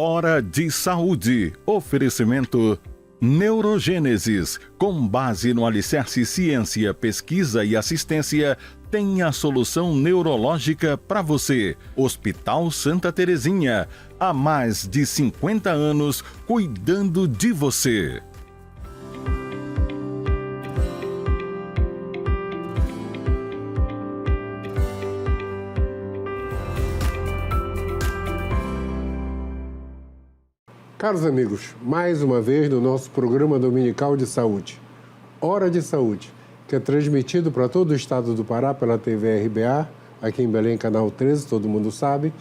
Hora de Saúde. Oferecimento Neurogênesis. Com base no alicerce ciência, pesquisa e assistência, tem a solução neurológica para você. Hospital Santa Terezinha. Há mais de 50 anos cuidando de você. Caros amigos, mais uma vez no nosso programa dominical de saúde, Hora de Saúde, que é transmitido para todo o estado do Pará pela TV RBA, aqui em Belém, canal 13, todo mundo sabe,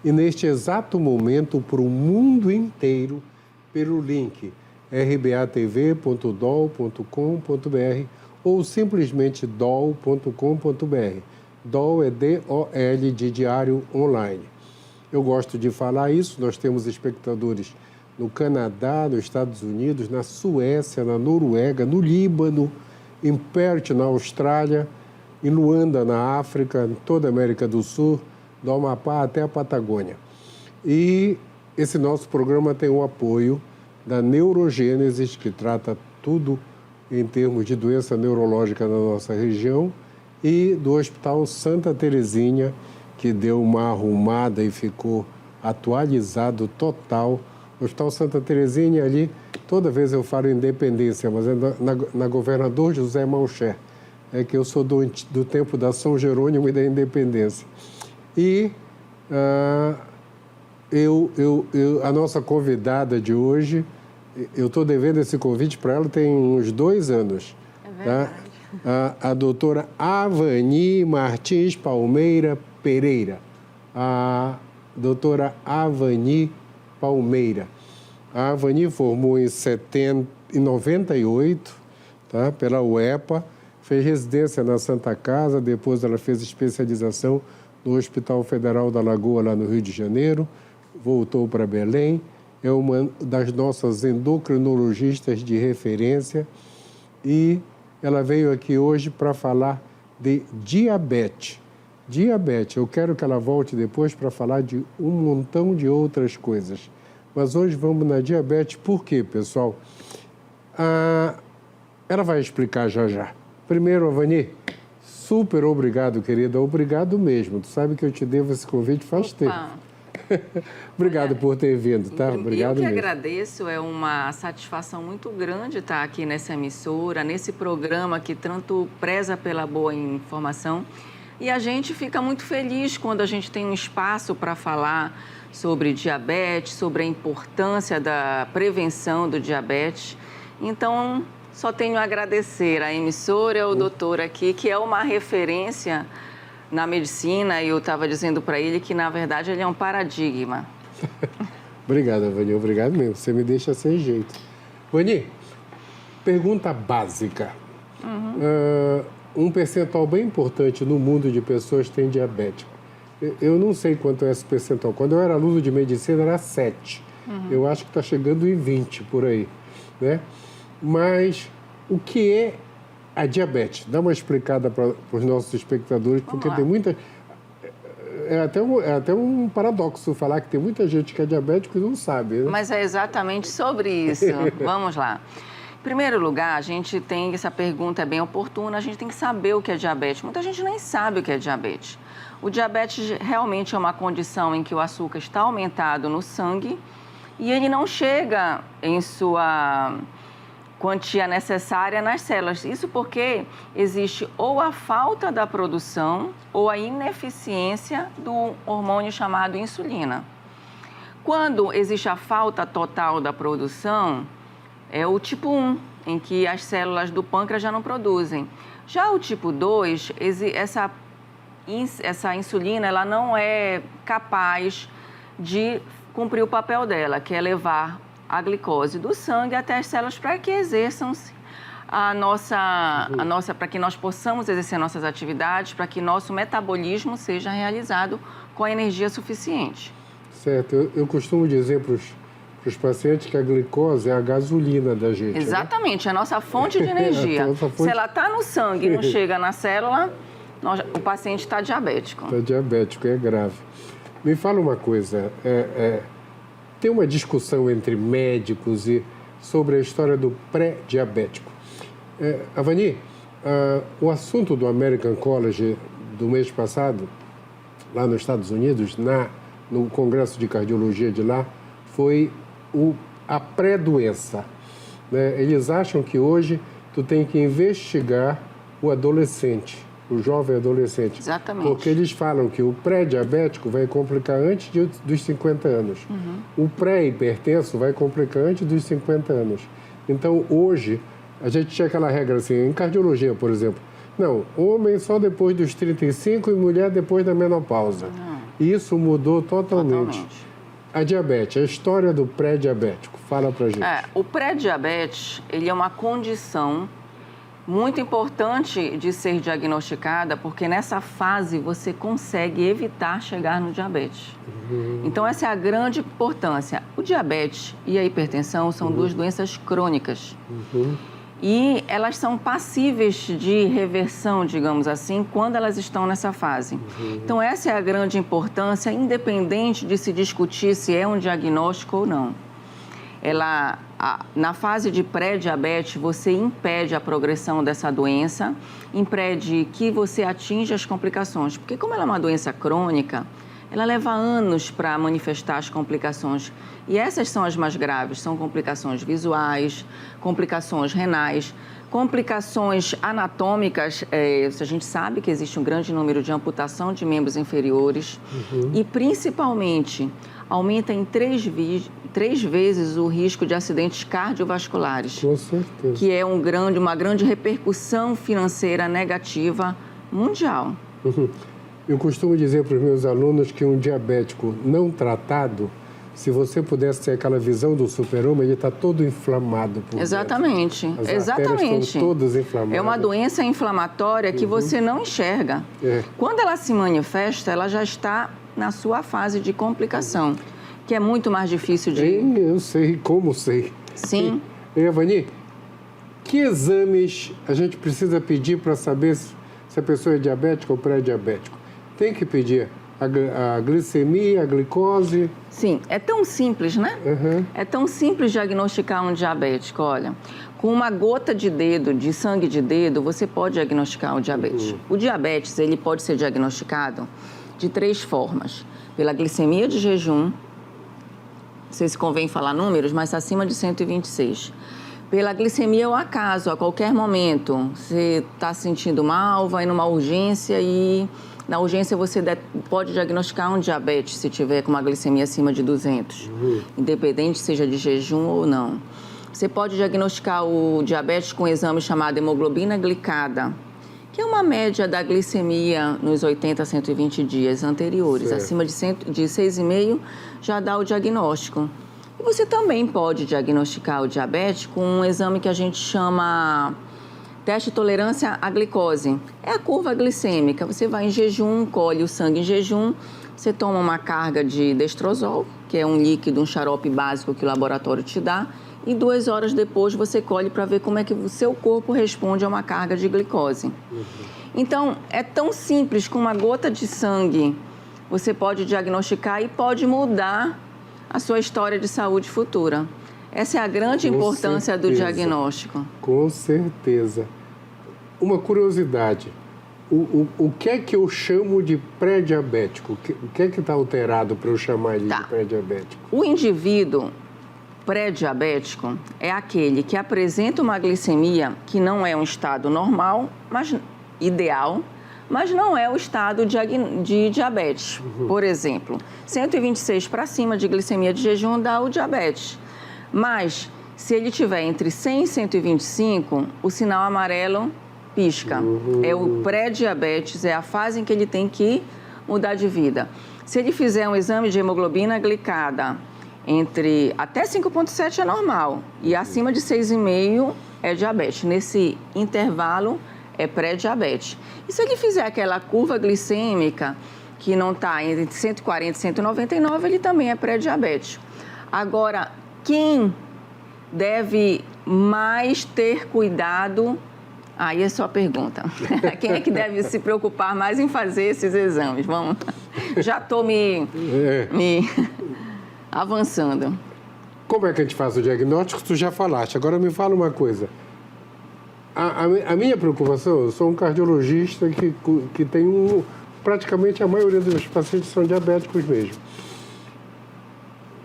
e neste exato momento para o mundo inteiro pelo link rbatv.dol.com.br ou simplesmente dol.com.br. DOL é D-O-L de Diário Online. Eu gosto de falar isso, nós temos espectadores no Canadá, nos Estados Unidos, na Suécia, na Noruega, no Líbano, em Perth, na Austrália, em Luanda, na África, em toda a América do Sul, do Amapá até a Patagônia. E esse nosso programa tem o apoio da Neurogênesis, que trata tudo em termos de doença neurológica na nossa região, e do Hospital Santa Terezinha, que deu uma arrumada e ficou atualizado total. O Hospital Santa Terezinha ali, toda vez eu falo Independência, mas é na Governador José Malcher, é que eu sou do tempo da São Jerônimo e da Independência. E a nossa convidada de hoje, eu estou devendo esse convite para ela tem uns 2 anos. É verdade. Tá? A doutora Avani Martins Palmeira Pereira. A doutora Avani Palmeira. A Avani formou em 98, tá? Pela UEPA, fez residência na Santa Casa, depois ela fez especialização no Hospital Federal da Lagoa, lá no Rio de Janeiro, voltou para Belém, é uma das nossas endocrinologistas de referência e ela veio aqui hoje para falar de diabetes. Diabetes, eu quero que ela volte depois para falar de um montão de outras coisas. Mas hoje vamos na diabetes, por quê, pessoal? Ela vai explicar já já. Primeiro, Avani, super obrigado, querida, obrigado mesmo. Tu sabe que eu te devo esse convite faz tempo. Obrigado por ter vindo, tá? Obrigado mesmo. Eu que agradeço, é uma satisfação muito grande estar aqui nessa emissora, nesse programa que tanto preza pela boa informação. E a gente fica muito feliz quando a gente tem um espaço para falar sobre diabetes, sobre a importância da prevenção do diabetes. Então, só tenho a agradecer à emissora e ao doutor aqui, que é uma referência na medicina. E eu estava dizendo para ele que, na verdade, ele é um paradigma. Obrigado, Vani. Obrigado mesmo. Você me deixa sem jeito. Vani, pergunta básica. Um percentual bem importante no mundo de pessoas tem diabetes. Eu não sei quanto é esse percentual. Quando eu era aluno de medicina, era 7. Eu acho que está chegando em 20 por aí, né? Mas o que é a diabetes? Dá uma explicada para os nossos espectadores, porque tem muita... É até um paradoxo falar que tem muita gente que é diabético e não sabe, né? Mas é exatamente sobre isso. Vamos lá. Em primeiro lugar, a gente tem, essa pergunta é bem oportuna, a gente tem que saber o que é diabetes. Muita gente nem sabe o que é diabetes. O diabetes realmente é uma condição em que o açúcar está aumentado no sangue e ele não chega em sua quantia necessária nas células. Isso porque existe ou a falta da produção ou a ineficiência do hormônio chamado insulina. Quando existe a falta total da produção, é o tipo 1, em que as células do pâncreas já não produzem. Já o tipo 2, essa insulina ela não é capaz de cumprir o papel dela, que é levar a glicose do sangue até as células para que exerçam-se para que nós possamos exercer nossas atividades, para que nosso metabolismo seja realizado com a energia suficiente. Certo. Eu costumo dizer para os pacientes que a glicose é a gasolina da gente. Exatamente, é a nossa fonte de energia. Se ela está no sangue e não chega na célula, o paciente está diabético. Está diabético, é grave. Me fala uma coisa, Tem uma discussão entre médicos sobre a história do pré-diabético. Avani, o assunto do American College do mês passado, lá nos Estados Unidos, no Congresso de Cardiologia de lá, foi a pré-doença. Né? Eles acham que hoje tu tem que investigar o adolescente, o jovem adolescente. Exatamente. Porque eles falam que o pré-diabético vai complicar antes dos 50 anos. O pré-hipertenso vai complicar antes dos 50 anos. Então, hoje, a gente tinha aquela regra assim, em cardiologia, por exemplo. Não, homem só depois dos 35 e mulher depois da menopausa. E isso mudou totalmente. A diabetes, a história do pré-diabético. Fala pra gente. O pré-diabetes, ele é uma condição muito importante de ser diagnosticada, porque nessa fase você consegue evitar chegar no diabetes. Então, essa é a grande importância. O diabetes e a hipertensão são duas doenças crônicas. E elas são passíveis de reversão, digamos assim, quando elas estão nessa fase. Então, essa é a grande importância, independente de se discutir se é um diagnóstico ou não. Na fase de pré-diabetes, você impede a progressão dessa doença, impede que você atinja as complicações. Porque como ela é uma doença crônica, ela leva anos para manifestar as complicações. E essas são as mais graves, são complicações visuais, complicações renais, complicações anatômicas. A gente sabe que existe um grande número de amputação de membros inferiores e, principalmente, aumenta em 3 vezes o risco de acidentes cardiovasculares. Com certeza. Que é uma grande repercussão financeira negativa mundial. Eu costumo dizer para os meus alunos que um diabético não tratado, se você pudesse ter aquela visão do super-homem, ele está todo inflamado por Exatamente. dentro. As Exatamente. artérias estão todas inflamadas. É uma doença inflamatória que você não enxerga. Quando ela se manifesta, ela já está na sua fase de complicação, que é muito mais difícil de... Eu sei, como sei. Sim. Avani, que exames a gente precisa pedir para saber se a pessoa é diabética ou pré-diabético? Tem que pedir a glicemia, a glicose? Sim, é tão simples, né? É tão simples diagnosticar um diabético. Olha, com uma gota de dedo, de sangue de dedo, você pode diagnosticar o diabetes. O diabetes, ele pode ser diagnosticado de 3 formas. Pela glicemia de jejum, não sei se convém falar números, mas acima de 126. Pela glicemia ao acaso, a qualquer momento, você está se sentindo mal, vai numa urgência e na urgência você pode diagnosticar um diabetes se tiver com uma glicemia acima de 200, independente seja de jejum ou não. Você pode diagnosticar o diabetes com um exame chamado hemoglobina glicada, que é uma média da glicemia nos 80 a 120 dias anteriores. Certo. Acima de 6,5 já dá o diagnóstico. E você também pode diagnosticar o diabetes com um exame que a gente chama teste de tolerância à glicose. É a curva glicêmica. Você vai em jejum, colhe o sangue em jejum, você toma uma carga de destrozol, que é um líquido, um xarope básico que o laboratório te dá, e 2 horas depois você colhe para ver como é que o seu corpo responde a uma carga de glicose. Então, é tão simples, com uma gota de sangue, você pode diagnosticar e pode mudar a sua história de saúde futura. Essa é a grande importância do diagnóstico. Com certeza. Uma curiosidade, o que é que eu chamo de pré-diabético? O que é que está alterado para eu chamar ele de pré-diabético? O indivíduo pré-diabético é aquele que apresenta uma glicemia que não é um estado normal, mas ideal, mas não é o estado de diabetes. Por exemplo, 126 para cima de glicemia de jejum dá o diabetes. Mas, se ele tiver entre 100 e 125, o sinal amarelo pisca. É o pré-diabetes, é a fase em que ele tem que mudar de vida. Se ele fizer um exame de hemoglobina glicada, até 5,7 é normal e acima de 6,5 é diabetes. Nesse intervalo é pré-diabetes. E se ele fizer aquela curva glicêmica que não está entre 140 e 199, ele também é pré-diabetes. Agora, quem deve mais ter cuidado? Aí é só a pergunta. Quem é que deve se preocupar mais em fazer esses exames? Vamos. Já estou me avançando. Como é que a gente faz o diagnóstico? Tu já falaste. Agora me fala uma coisa. A minha preocupação, eu sou um cardiologista que tem praticamente a maioria dos meus pacientes são diabéticos mesmo.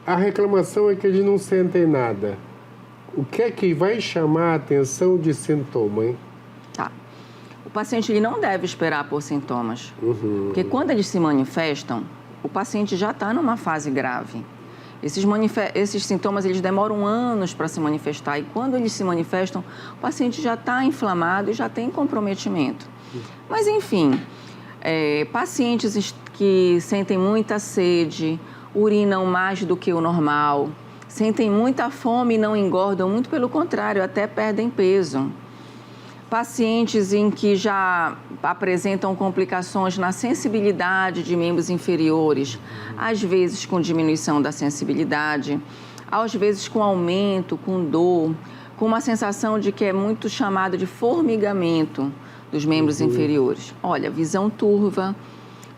A reclamação é que eles não sentem nada. O que é que vai chamar a atenção de sintoma, hein? Tá. O paciente ele não deve esperar por sintomas. Porque quando eles se manifestam, o paciente já está numa fase grave. Esses sintomas eles demoram anos para se manifestar e quando eles se manifestam, o paciente já está inflamado e já tem comprometimento. Mas, enfim, pacientes que sentem muita sede, urinam mais do que o normal, sentem muita fome e não engordam, muito pelo contrário, até perdem peso. Pacientes em que já apresentam complicações na sensibilidade de membros inferiores, às vezes com diminuição da sensibilidade, às vezes com aumento, com dor, com uma sensação de que é muito chamado de formigamento dos membros inferiores. Olha, visão turva,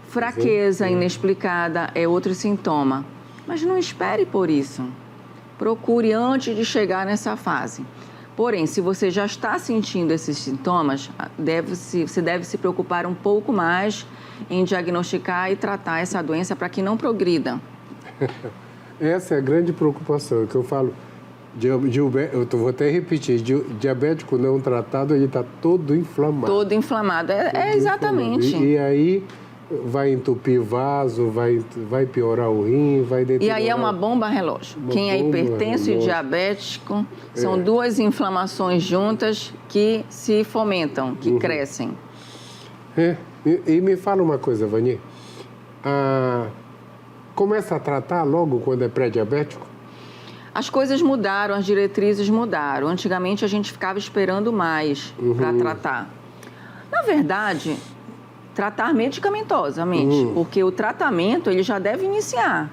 fraqueza inexplicada é outro sintoma. Mas não espere por isso. Procure antes de chegar nessa fase. Porém, se você já está sentindo esses sintomas, você deve se preocupar um pouco mais em diagnosticar e tratar essa doença para que não progrida. Essa é a grande preocupação, que eu falo. Eu vou até repetir, diabético não tratado, ele está todo inflamado. Todo inflamado, exatamente. E aí vai entupir vaso, vai piorar o rim, vai deteriorar... E aí é uma bomba relógio. Quem é hipertenso e diabético, são duas inflamações juntas que se fomentam, que crescem. E me fala uma coisa, Vani. Começa a tratar logo quando é pré-diabético? As coisas mudaram, as diretrizes mudaram. Antigamente a gente ficava esperando mais para tratar. Na verdade... tratar medicamentosamente, porque o tratamento ele já deve iniciar.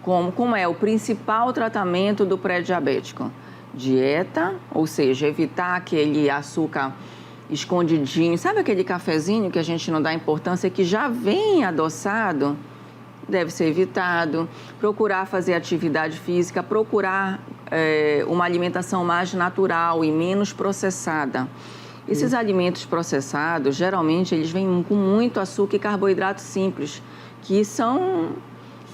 Como é o principal tratamento do pré-diabético? Dieta, ou seja, evitar aquele açúcar escondidinho. Sabe aquele cafezinho que a gente não dá importância, que já vem adoçado? Deve ser evitado. Procurar fazer atividade física, procurar uma alimentação mais natural e menos processada. Esses alimentos processados, geralmente, eles vêm com muito açúcar e carboidrato simples, que são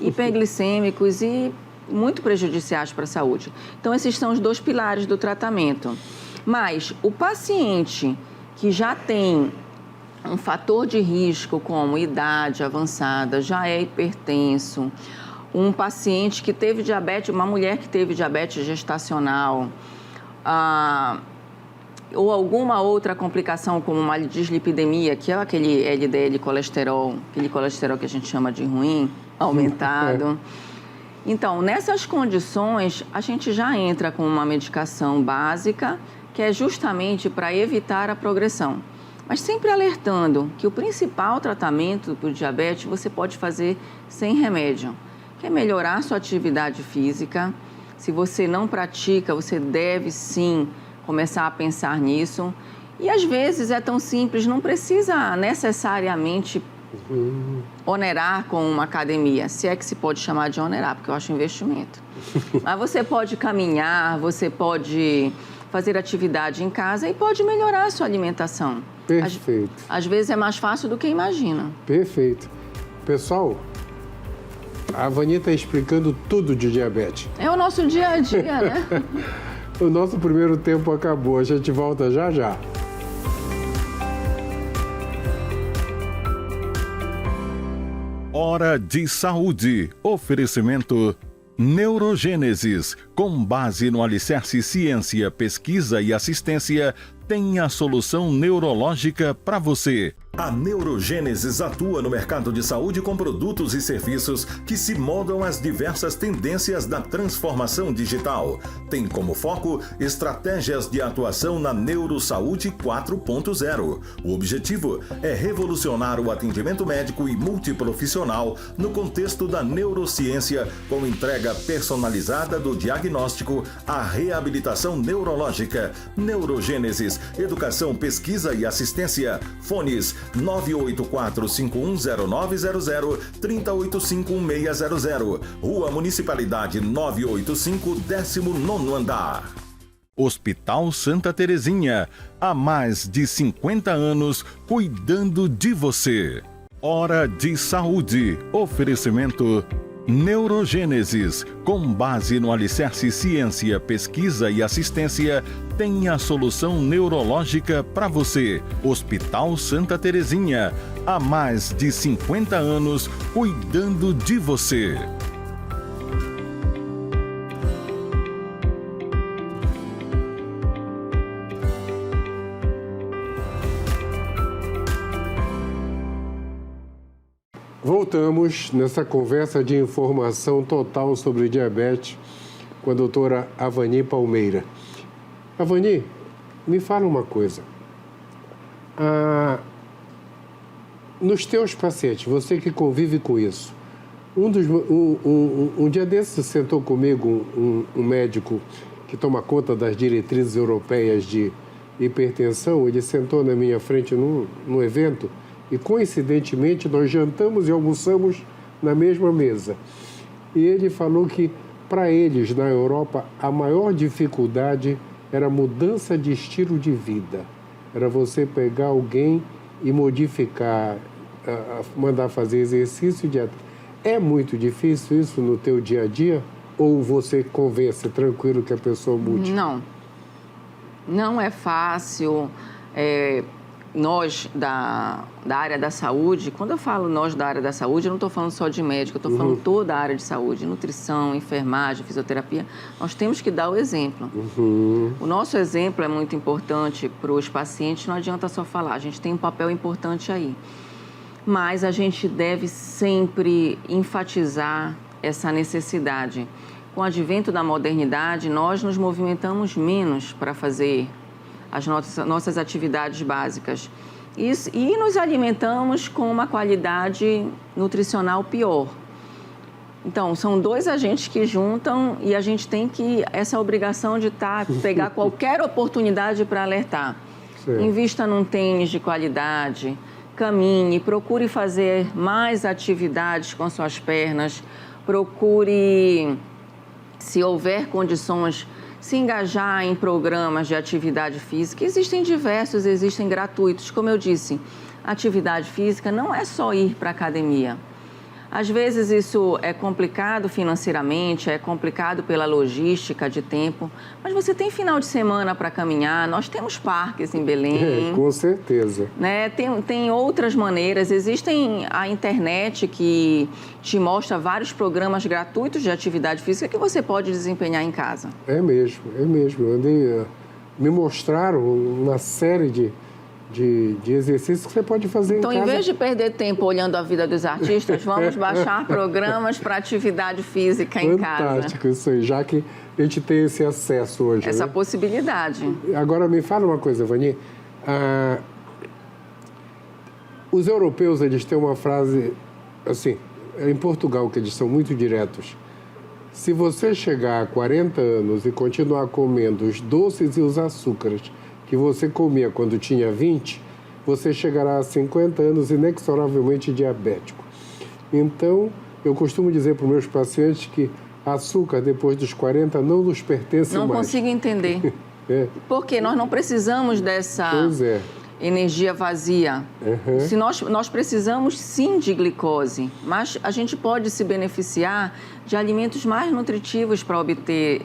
hiperglicêmicos e muito prejudiciais para a saúde. Então, esses são os dois pilares do tratamento. Mas o paciente que já tem um fator de risco, como idade avançada, já é hipertenso, um paciente que teve diabetes, uma mulher que teve diabetes gestacional, ou alguma outra complicação, como uma dislipidemia, que é aquele LDL colesterol, aquele colesterol que a gente chama de ruim, aumentado. Então, nessas condições, a gente já entra com uma medicação básica, que é justamente para evitar a progressão. Mas sempre alertando que o principal tratamento para o diabetes você pode fazer sem remédio, que é melhorar sua atividade física. Se você não pratica, você deve sim começar a pensar nisso. E às vezes é tão simples, não precisa necessariamente onerar com uma academia, se é que se pode chamar de onerar, porque eu acho investimento. Mas você pode caminhar, você pode fazer atividade em casa e pode melhorar a sua alimentação. Perfeito. Às vezes é mais fácil do que imagina. Perfeito. Pessoal, a Vani está explicando tudo de diabetes. É o nosso dia a dia, né? O nosso primeiro tempo acabou, a gente volta já já. Hora de Saúde. Oferecimento Neurogênesis. Com base no alicerce ciência, pesquisa e assistência, tem a solução neurológica para você. A Neurogênesis atua no mercado de saúde com produtos e serviços que se moldam às diversas tendências da transformação digital. Tem como foco estratégias de atuação na Neurosaúde 4.0. O objetivo é revolucionar o atendimento médico e multiprofissional no contexto da neurociência, com entrega personalizada do diagnóstico à reabilitação neurológica. Neurogênesis Neurogênesis, educação, pesquisa e assistência. Fones 984-510900, 3085-1600. Rua Municipalidade 985, 19º andar. Hospital Santa Terezinha, há mais de 50 anos cuidando de você. Hora de Saúde, oferecimento Neurogênesis, com base no alicerce ciência, pesquisa e assistência, tem a solução neurológica para você. Hospital Santa Terezinha, há mais de 50 anos cuidando de você. Voltamos nessa conversa de informação total sobre diabetes com a doutora Avani Palmeira. Avani, me fala uma coisa. Nos teus pacientes, você que convive com isso, um dia desses sentou comigo um médico que toma conta das diretrizes europeias de hipertensão. Ele sentou na minha frente num evento e, coincidentemente, nós jantamos e almoçamos na mesma mesa. E ele falou que, para eles, na Europa, a maior dificuldade era a mudança de estilo de vida. Era você pegar alguém e modificar, mandar fazer exercício e dieta. É muito difícil isso no teu dia a dia? Ou você convence tranquilo que a pessoa mude? Não é fácil. Nós, da área da saúde, quando eu falo nós da área da saúde, eu não estou falando só de médico, eu estou falando toda a área de saúde, nutrição, enfermagem, fisioterapia, nós temos que dar o exemplo. O nosso exemplo é muito importante para os pacientes, não adianta só falar, a gente tem um papel importante aí. Mas a gente deve sempre enfatizar essa necessidade. Com o advento da modernidade, nós nos movimentamos menos para fazer as nossas atividades básicas. E nos alimentamos com uma qualidade nutricional pior. Então, são dois agentes que juntam e a gente tem essa obrigação de pegar qualquer oportunidade para alertar. Sim. Invista num tênis de qualidade, caminhe, procure fazer mais atividades com suas pernas, procure, se houver condições, se engajar em programas de atividade física. Existem diversos, existem gratuitos. Como eu disse, atividade física não é só ir para a academia. Às vezes isso é complicado financeiramente, é complicado pela logística de tempo, mas você tem final de semana para caminhar, nós temos parques em Belém. Com certeza. Né? Tem outras maneiras, existem a internet que te mostra vários programas gratuitos de atividade física que você pode desempenhar em casa. É mesmo. Me mostraram uma série de exercícios que você pode fazer em casa. Então, em vez de perder tempo olhando a vida dos artistas, vamos baixar programas para atividade física em casa. Fantástico isso aí, já que a gente tem esse acesso hoje. Essa possibilidade. Agora, me fala uma coisa, Vani. Os europeus, eles têm uma frase, assim, em Portugal, que eles são muito diretos. Se você chegar a 40 anos e continuar comendo os doces e os açúcares que você comia quando tinha 20, você chegará a 50 anos inexoravelmente diabético. Então, eu costumo dizer para os meus pacientes que açúcar depois dos 40 não nos pertence mais. Não consigo entender. Porque nós não precisamos dessa energia vazia. Se nós precisamos sim de glicose, mas a gente pode se beneficiar de alimentos mais nutritivos para obter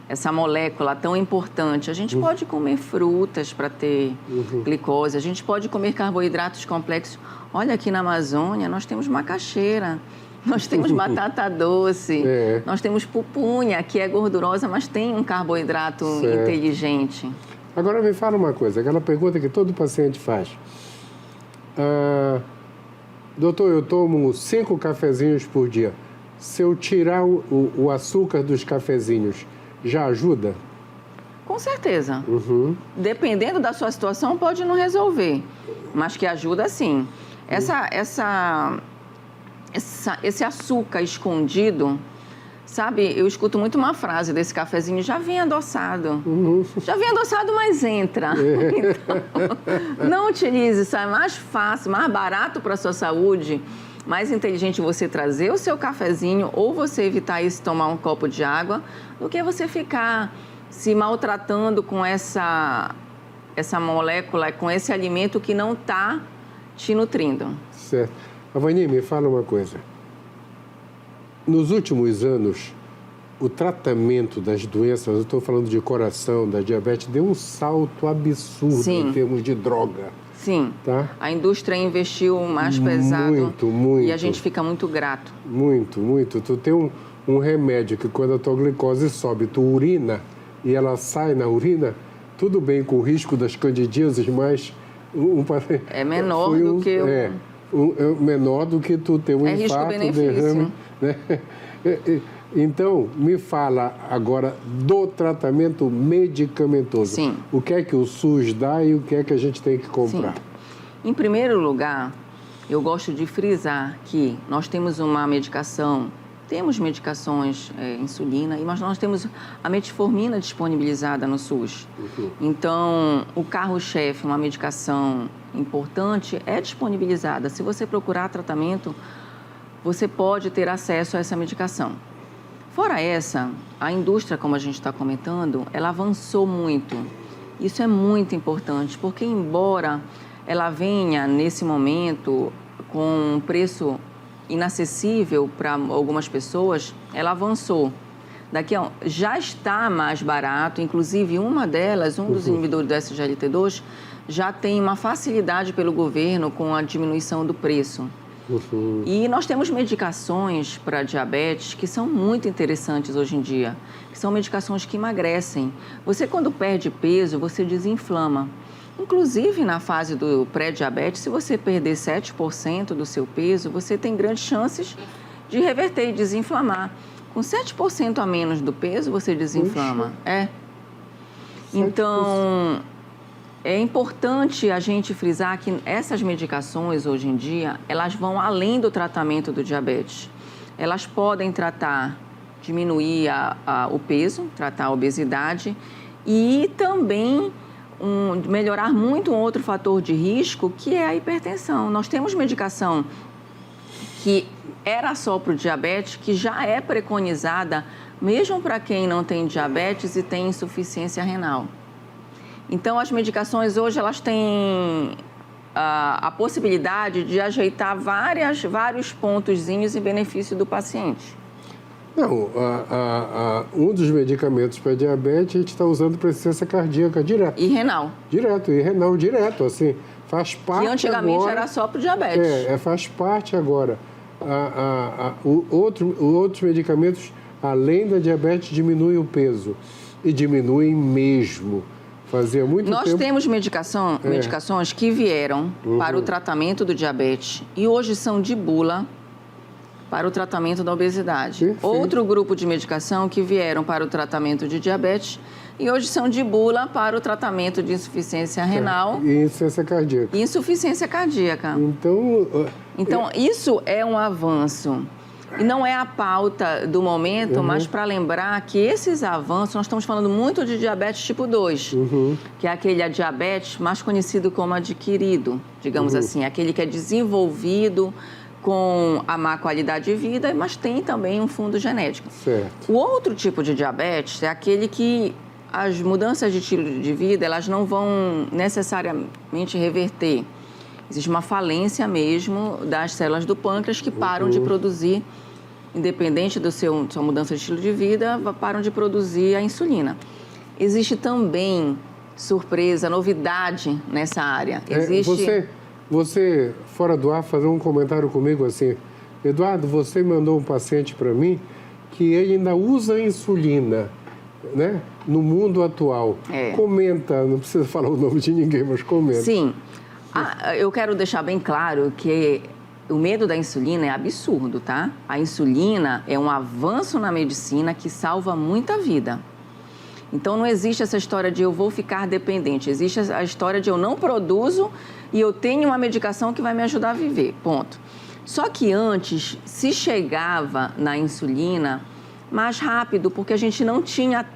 essa molécula tão importante. A gente pode comer frutas para ter glicose, a gente pode comer carboidratos complexos. Olha, aqui na Amazônia nós temos macaxeira, nós temos batata doce, nós temos pupunha, que é gordurosa, mas tem um carboidrato inteligente. Agora me fala uma coisa, aquela pergunta que todo paciente faz. Doutor, eu tomo 5 cafezinhos por dia. Se eu tirar o açúcar dos cafezinhos, já ajuda? Com certeza. Dependendo da sua situação, pode não resolver, mas que ajuda sim. Esse açúcar escondido, Sabe, eu escuto muito uma frase desse cafezinho, já vem adoçado. Já vem adoçado, mas entra. Então, não utilize, isso é mais fácil, mais barato para a sua saúde, mais inteligente você trazer o seu cafezinho ou você evitar isso, tomar um copo de água, do que você ficar se maltratando com essa molécula, com esse alimento que não está te nutrindo. Certo. Avani, me fala uma coisa. Nos últimos anos, o tratamento das doenças, eu estou falando de coração, da diabetes, deu um salto absurdo em termos de droga. Sim, tá? A indústria investiu mais pesado. Muito. E a gente fica muito grato. Muito. Tu tem um remédio que quando a tua glicose sobe, tu urina e ela sai na urina, tudo bem com o risco das candidíases, mas... é menor do que... menor do que tu ter um infarto, derrame. Né? Então, me fala agora do tratamento medicamentoso. Sim. O que é que o SUS dá e o que é que a gente tem que comprar? Sim. Em primeiro lugar, eu gosto de frisar que nós temos uma medicação, temos medicações, insulina, mas nós temos a metformina disponibilizada no SUS. Então, o carro-chefe, uma medicação importante, é disponibilizada. Se você procurar tratamento, você pode ter acesso a essa medicação. Fora essa, a indústria, como a gente está comentando, ela avançou muito. Isso é muito importante, porque embora ela venha, nesse momento, com um preço inacessível para algumas pessoas, ela avançou. Já está mais barato, inclusive uma delas, um dos inibidores do SGLT2, já tem uma facilidade pelo governo com a diminuição do preço. E nós temos medicações para diabetes que são muito interessantes hoje em dia, que são medicações que emagrecem. Você, quando perde peso, você desinflama. Inclusive, na fase do pré-diabetes, se você perder 7% do seu peso, você tem grandes chances de reverter e desinflamar. Com 7% a menos do peso, você desinflama. Então, é importante a gente frisar que essas medicações, hoje em dia, elas vão além do tratamento do diabetes. Elas podem diminuir o peso, tratar a obesidade e também melhorar muito um outro fator de risco, que é a hipertensão. Nós temos medicação que era só para o diabetes, que já é preconizada, mesmo para quem não tem diabetes e tem insuficiência renal. Então, as medicações hoje, elas têm a possibilidade de ajeitar vários pontozinhos em benefício do paciente. Não, um dos medicamentos para diabetes a gente está usando para insuficiência cardíaca direto. E renal. Direto, assim, faz parte. Que antigamente agora, era só para o diabetes. Faz parte agora. Outros medicamentos, além da diabetes, diminuem o peso. E diminuem mesmo. Fazia muito tempo... Nós temos medicações que vieram para o tratamento do diabetes e hoje são de bula para o tratamento da obesidade. Perfeito. Outro grupo de medicação que vieram para o tratamento de diabetes e hoje são de bula para o tratamento de insuficiência renal e insuficiência cardíaca. Então, isso é um avanço. E não é a pauta do momento, mas para lembrar que esses avanços, nós estamos falando muito de diabetes tipo 2, que é aquele diabetes mais conhecido como adquirido, digamos assim, aquele que é desenvolvido com a má qualidade de vida, mas tem também um fundo genético. Certo. O outro tipo de diabetes é aquele que as mudanças de estilo de vida, elas não vão necessariamente reverter. Existe uma falência mesmo das células do pâncreas que param de produzir, independente da sua mudança de estilo de vida, param de produzir a insulina. Existe também surpresa, novidade nessa área. Você, fora do ar, fazer um comentário comigo assim, Eduardo, você mandou um paciente para mim que ele ainda usa insulina, né, no mundo atual. Comenta, não precisa falar o nome de ninguém, mas comenta. Sim. Eu quero deixar bem claro que o medo da insulina é absurdo, tá? A insulina é um avanço na medicina que salva muita vida. Então, não existe essa história de eu vou ficar dependente. Existe a história de eu não produzo e eu tenho uma medicação que vai me ajudar a viver, ponto. Só que antes, se chegava na insulina, mais rápido, porque a gente não tinha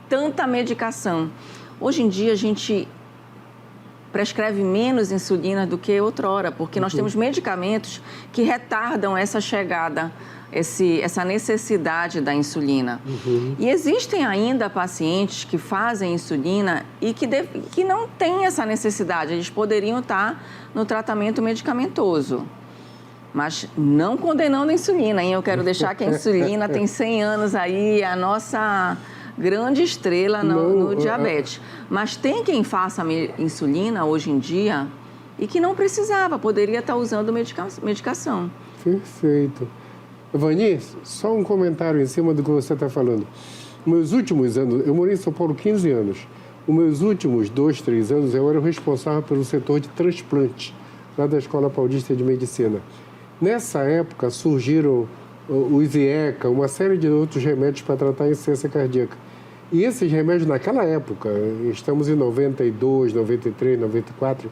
tanta medicação. Hoje em dia, a gente prescreve menos insulina do que outrora, porque nós temos medicamentos que retardam essa chegada, essa necessidade da insulina. E existem ainda pacientes que fazem insulina e que não têm essa necessidade, eles poderiam estar no tratamento medicamentoso. Mas não condenando a insulina, hein? Eu quero deixar que a insulina tem 100 anos aí, a nossa grande estrela no diabetes. Mas tem quem faça insulina hoje em dia e que não precisava, poderia estar usando medicação. Perfeito. Vani, só um comentário em cima do que você está falando. Meus últimos anos, eu morei em São Paulo 15 anos. Os meus últimos 2, 3 anos, eu era o responsável pelo setor de transplante, lá da Escola Paulista de Medicina. Nessa época surgiram os IECA, uma série de outros remédios para tratar a insuficiência cardíaca. E esses remédios, naquela época, estamos em 92, 93, 94,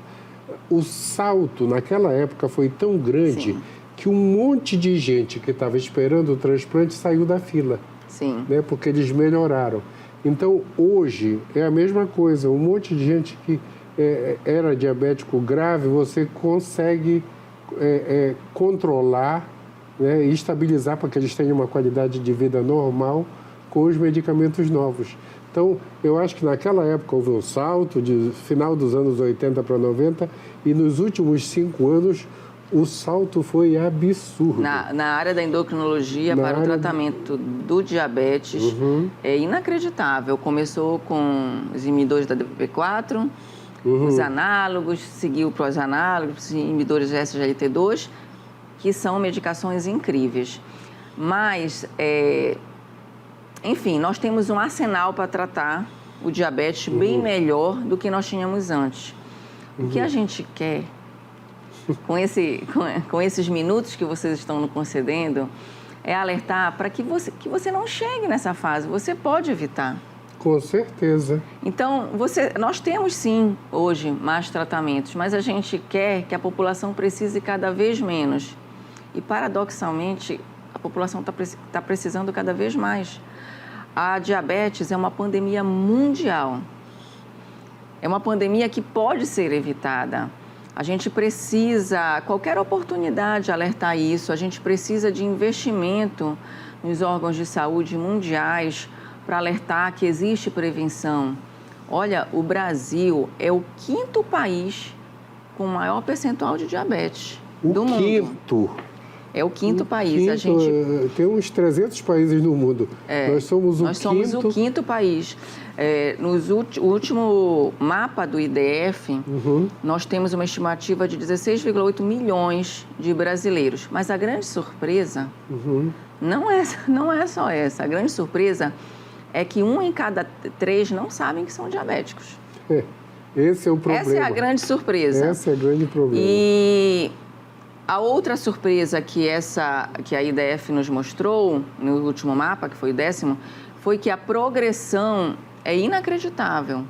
o salto naquela época foi tão grande Sim. que um monte de gente que estava esperando o transplante saiu da fila. Sim. Né, porque eles melhoraram. Então, hoje, é a mesma coisa. Um monte de gente que era diabético grave, você consegue controlar, né, e estabilizar para que eles tenham uma qualidade de vida normal com os medicamentos novos. Então, eu acho que naquela época houve um salto de final dos anos 80 para 90 e nos últimos 5 anos o salto foi absurdo. Na área da endocrinologia, para o tratamento do diabetes, é inacreditável. Começou com os inibidores da DPP-4, os análogos, seguiu para os análogos, os inibidores de SGLT2, que são medicações incríveis. Mas, enfim, nós temos um arsenal para tratar o diabetes bem melhor do que nós tínhamos antes. O que a gente quer, com esses minutos que vocês estão nos concedendo, é alertar para que você não chegue nessa fase. Você pode evitar. Com certeza. Então, nós temos sim, hoje, mais tratamentos, mas a gente quer que a população precise cada vez menos. E, paradoxalmente, a população está precisando cada vez mais. A diabetes é uma pandemia mundial. É uma pandemia que pode ser evitada. A gente precisa, qualquer oportunidade, alertar isso. A gente precisa de investimento nos órgãos de saúde mundiais para alertar que existe prevenção. Olha, o Brasil é o 5º país com maior percentual de diabetes do mundo. O 5º? É o 5º país. A gente... Tem uns 300 países no mundo. Nós somos o 5º. Nós somos o 5º país. No último mapa do IDF, nós temos uma estimativa de 16,8 milhões de brasileiros. Mas a grande surpresa não é só essa. A grande surpresa é que 1 em cada 3 não sabem que são diabéticos. Esse é o problema. Essa é a grande surpresa. Esse é o grande problema. E a outra surpresa que a IDF nos mostrou no último mapa, que foi o 10º, foi que a progressão é inacreditável.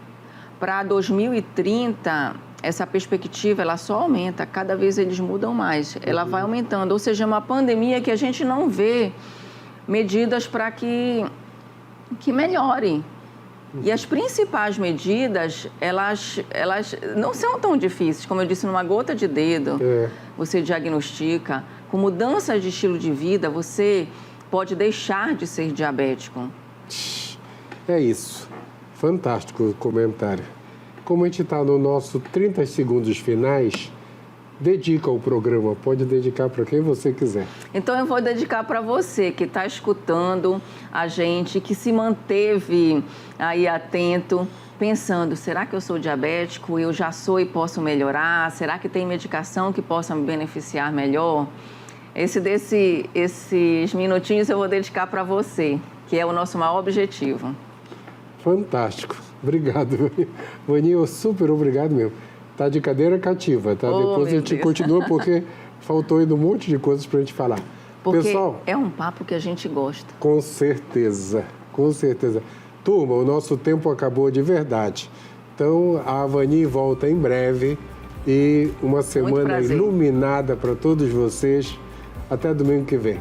Para 2030, essa perspectiva ela só aumenta, cada vez eles mudam mais, ela vai aumentando. Ou seja, é uma pandemia que a gente não vê medidas para que melhore. E as principais medidas, elas não são tão difíceis. Como eu disse, numa gota de dedo, você diagnostica. Com mudança de estilo de vida, você pode deixar de ser diabético. É isso. Fantástico o comentário. Como a gente está no nosso 30 segundos finais, dedica o programa, pode dedicar para quem você quiser. Então, eu vou dedicar para você que está escutando a gente, que se manteve aí atento, pensando, será que eu sou diabético? Eu já sou e posso melhorar? Será que tem medicação que possa me beneficiar melhor? Esses minutinhos eu vou dedicar para você, que é o nosso maior objetivo. Fantástico. Obrigado, Vaninha, super obrigado mesmo. Tá de cadeira cativa, tá? Depois a gente continua, porque faltou ainda um monte de coisas para a gente falar. Porque pessoal, é um papo que a gente gosta. Com certeza, com certeza. Turma, o nosso tempo acabou de verdade. Então, a Vani volta em breve e uma semana iluminada para todos vocês. Até domingo que vem.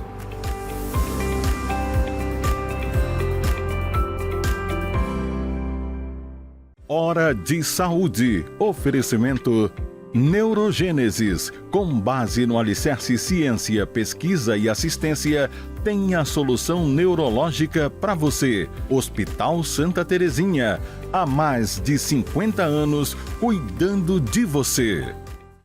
Hora de Saúde. Oferecimento Neurogênesis. Com base no alicerce ciência, pesquisa e assistência, tem a solução neurológica para você. Hospital Santa Terezinha. Há mais de 50 anos cuidando de você.